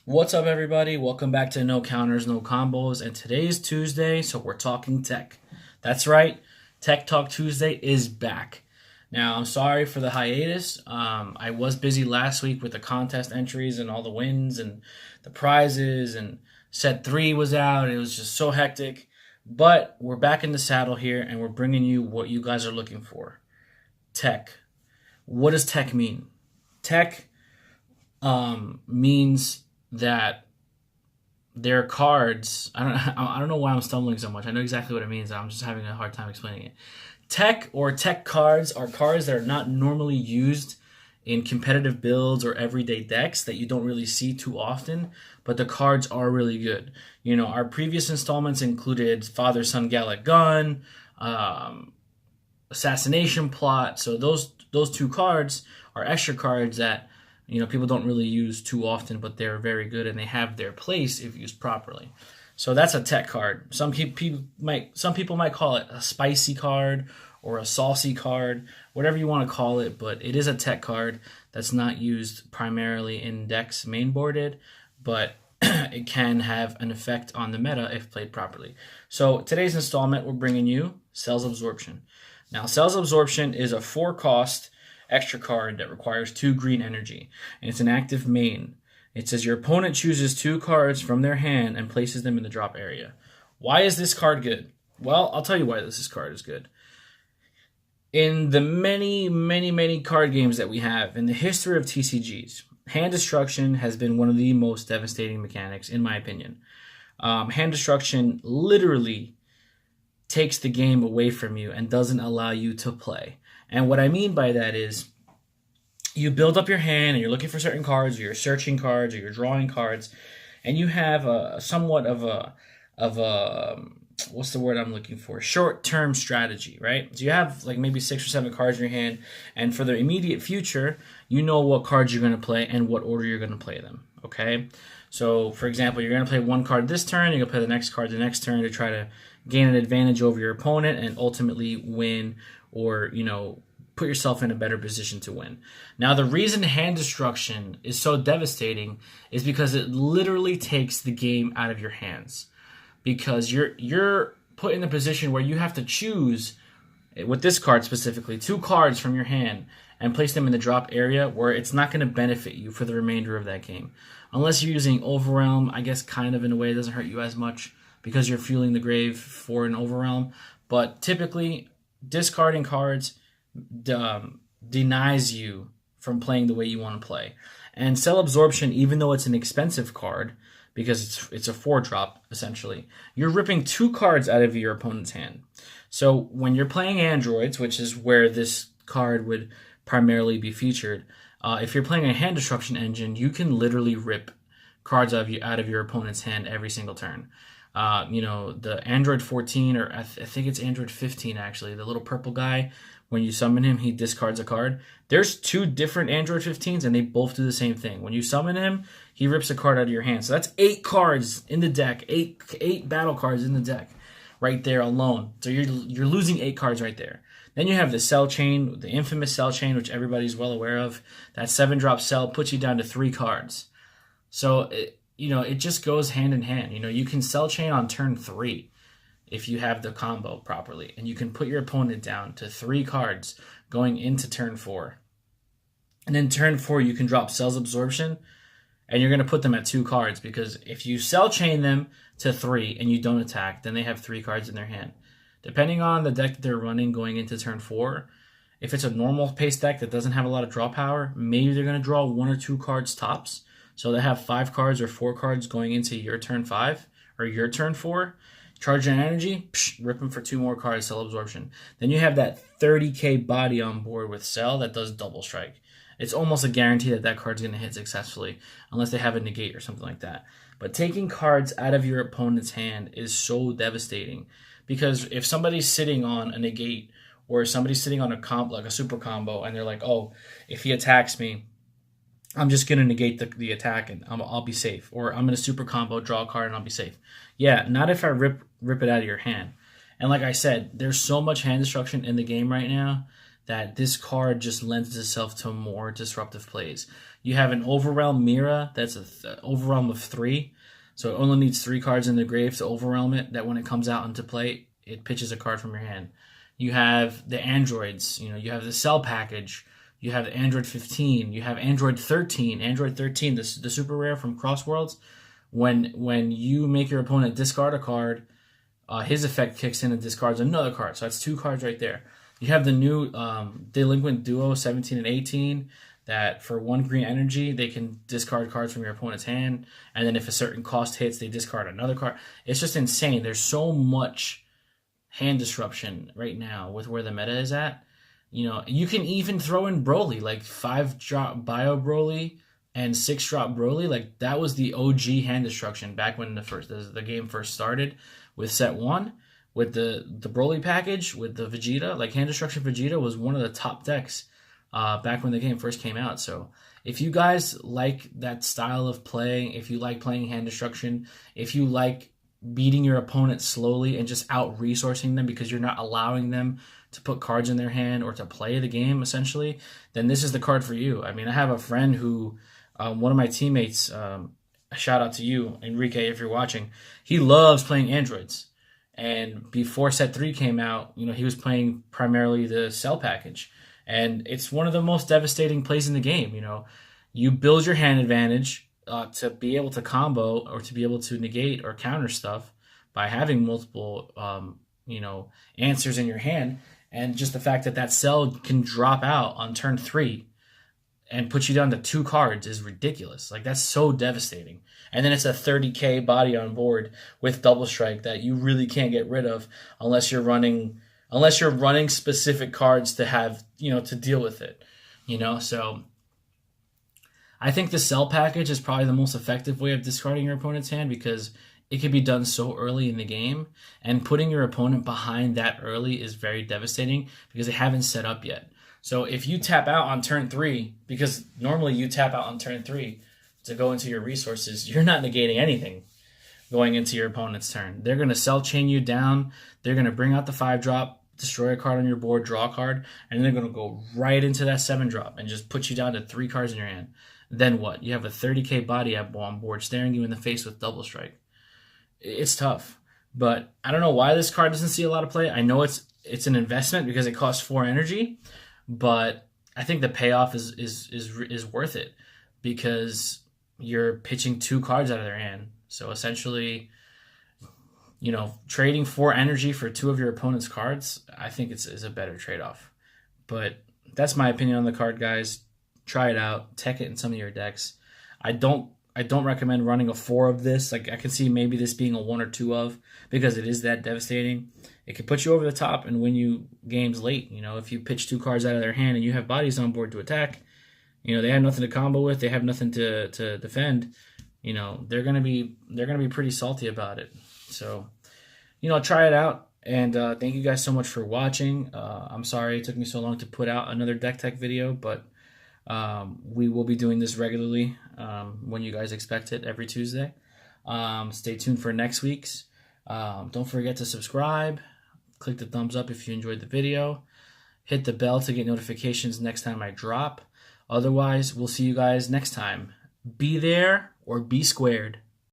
What's up, everybody? Welcome back to No Counters, No Combos. And today's Tuesday, so we're talking tech. That's right, Tech Talk Tuesday is back. Now, I'm sorry for the hiatus. I was busy last week with the contest entries and all the wins and the prizes, and set 3 was out. It was just so hectic. But we're back in the saddle here, and we're bringing you what you guys are looking for. Tech. What does tech mean? Tech means that their cards. I don't know why I'm stumbling so much. I know exactly what it means. I'm just having a hard time explaining it. Tech or tech cards are cards that are not normally used in competitive builds or everyday decks that you don't really see too often, but the cards are really good. You know, our previous installments included Father-Son Gallic Gun, Assassination Plot. So those two cards are extra cards that people don't really use too often, but they're very good and they have their place if used properly. So that's a tech card. Some people might call it a spicy card or a saucy card, whatever you want to call it, but it is a tech card that's not used primarily in decks mainboarded, but it can have an effect on the meta if played properly. So today's installment, we're bringing you Cells Absorption. Now, Cells Absorption is a 4-cost extra card that requires 2 green energy, and it's an active main. It says your opponent chooses 2 cards from their hand and places them in the drop area. Why is this card good? Well, I'll tell you why this card is good. In the many card games that we have in the history of TCGs, hand destruction has been one of the most devastating mechanics, in my opinion. Hand destruction literally takes the game away from you and doesn't allow you to play. And what I mean by that is you build up your hand and you're looking for certain cards, or you're searching cards, or you're drawing cards, and you have somewhat of a what's the word I'm looking for? Short-term strategy, right? So you have like maybe 6 or 7 cards in your hand, and for the immediate future, you know what cards you're going to play and what order you're going to play them, okay? So, for example, you're going to play one card this turn, you're going to play the next card the next turn to try to gain an advantage over your opponent and ultimately win, or, put yourself in a better position to win. Now, the reason hand destruction is so devastating is because it literally takes the game out of your hands. Because you're put in a position where you have to choose, with this card specifically, 2 cards from your hand and place them in the drop area where it's not going to benefit you for the remainder of that game. Unless you're using Overwhelm, I guess kind of in a way it doesn't hurt you as much because you're fueling the grave for an Overwhelm. But typically, discarding cards denies you from playing the way you want to play. And Cell Absorption, even though it's an expensive card, because it's a 4-drop, essentially, you're ripping 2 cards out of your opponent's hand. So when you're playing androids, which is where this card would primarily be featured, if you're playing a hand destruction engine, you can literally rip cards out of your opponent's hand every single turn. The Android 14, or I think it's Android 15 actually, the little purple guy, when you summon him, he discards a card. There's 2 different Android 15s, and they both do the same thing. When you summon him, he rips a card out of your hand. So that's 8 cards in the deck, 8 battle cards in the deck right there alone. So you're losing 8 cards right there. Then you have the Cell Chain, the infamous Cell Chain, which everybody's well aware of. That 7-drop Cell puts you down to 3 cards. So it just goes hand in hand. You can Cell Chain on turn 3 if you have the combo properly, and you can put your opponent down to 3 cards going into turn 4. And then turn 4, you can drop Cells Absorption, and you're going to put them at 2 cards, because if you Cell Chain them to 3 and you don't attack, then they have 3 cards in their hand. Depending on the deck that they're running going into turn 4, if it's a normal pace deck that doesn't have a lot of draw power, maybe they're going to draw 1 or 2 cards tops. So they have 5 cards or 4 cards going into your turn 5 or your turn 4. Charge an energy, rip them for 2 more cards, Cell Absorption. Then you have that 30k body on board with Cell that does double strike. It's almost a guarantee that card's going to hit successfully, unless they have a negate or something like that. But taking cards out of your opponent's hand is so devastating, because if somebody's sitting on a negate, or somebody's sitting on a comp like a super combo, and they're like, oh, if he attacks me, I'm just going to negate the attack and I'll be safe. Or I'm going to super combo, draw a card, and I'll be safe. Yeah, not if I rip it out of your hand. And like I said, there's so much hand destruction in the game right now that this card just lends itself to more disruptive plays. You have an Overwhelm Mira that's an Overwhelm of 3, so it only needs 3 cards in the grave to overwhelm it, that when it comes out into play, it pitches a card from your hand. You have the androids, you have the Cell package, you have the Android 15, you have Android 13. Android 13, the super rare from Crossworlds, when you make your opponent discard a card, his effect kicks in and discards another card. So that's 2 cards right there. You have the new Delinquent Duo 17 and 18, that for 1 green energy, they can discard cards from your opponent's hand, and then if a certain cost hits, they discard another card. It's just insane. There's so much hand disruption right now with where the meta is at. You can even throw in Broly, like 5-drop Bio Broly and 6-drop Broly. Like, that was the OG hand destruction back when the game first started with set 1. With the Broly package, with the Vegeta, like Hand Destruction Vegeta was one of the top decks back when the game first came out. So if you guys like that style of play, if you like playing Hand Destruction, if you like beating your opponent slowly and just out-resourcing them because you're not allowing them to put cards in their hand or to play the game, essentially, then this is the card for you. I mean, I have a friend who, one of my teammates, a shout out to you, Enrique, if you're watching, he loves playing androids. And before set 3 came out, he was playing primarily the Cell package. And it's one of the most devastating plays in the game. You build your hand advantage to be able to combo or to be able to negate or counter stuff by having multiple, answers in your hand. And just the fact that Cell can drop out on turn 3 and put you down to 2 cards is ridiculous. Like, that's so devastating. And then it's a 30k body on board with double strike that you really can't get rid of unless you're running specific cards to have, to deal with it. So I think the Cell package is probably the most effective way of discarding your opponent's hand, because it can be done so early in the game, and putting your opponent behind that early is very devastating because they haven't set up yet. So if you tap out on turn 3, because normally you tap out on turn 3 to go into your resources, you're not negating anything going into your opponent's turn. They're going to Cell chain you down. They're going to bring out the 5-drop, destroy a card on your board, draw a card, and they're going to go right into that 7-drop and just put you down to 3 cards in your hand. Then what? You have a 30k body on board staring you in the face with double strike. It's tough. But I don't know why this card doesn't see a lot of play. I know it's an investment because it costs 4 energy, but I think the payoff is worth it because you're pitching 2 cards out of their hand. So essentially, trading 4 energy for 2 of your opponent's cards, I think is a better trade-off. But that's my opinion on the card, guys. Try it out. Tech it in some of your decks. I don't recommend running a 4 of this. Like, I can see maybe this being a 1 or 2 of, because it is that devastating. It can put you over the top and win you games late. If you pitch 2 cards out of their hand and you have bodies on board to attack, they have nothing to combo with. They have nothing to defend. They're gonna be pretty salty about it. So, try it out. And thank you guys so much for watching. I'm sorry it took me so long to put out another deck tech video, but we will be doing this regularly when you guys expect it, every Tuesday. Stay tuned for next week's. Don't forget to subscribe. Click the thumbs up if you enjoyed the video. Hit the bell to get notifications next time I drop. Otherwise, we'll see you guys next time. Be there or be squared.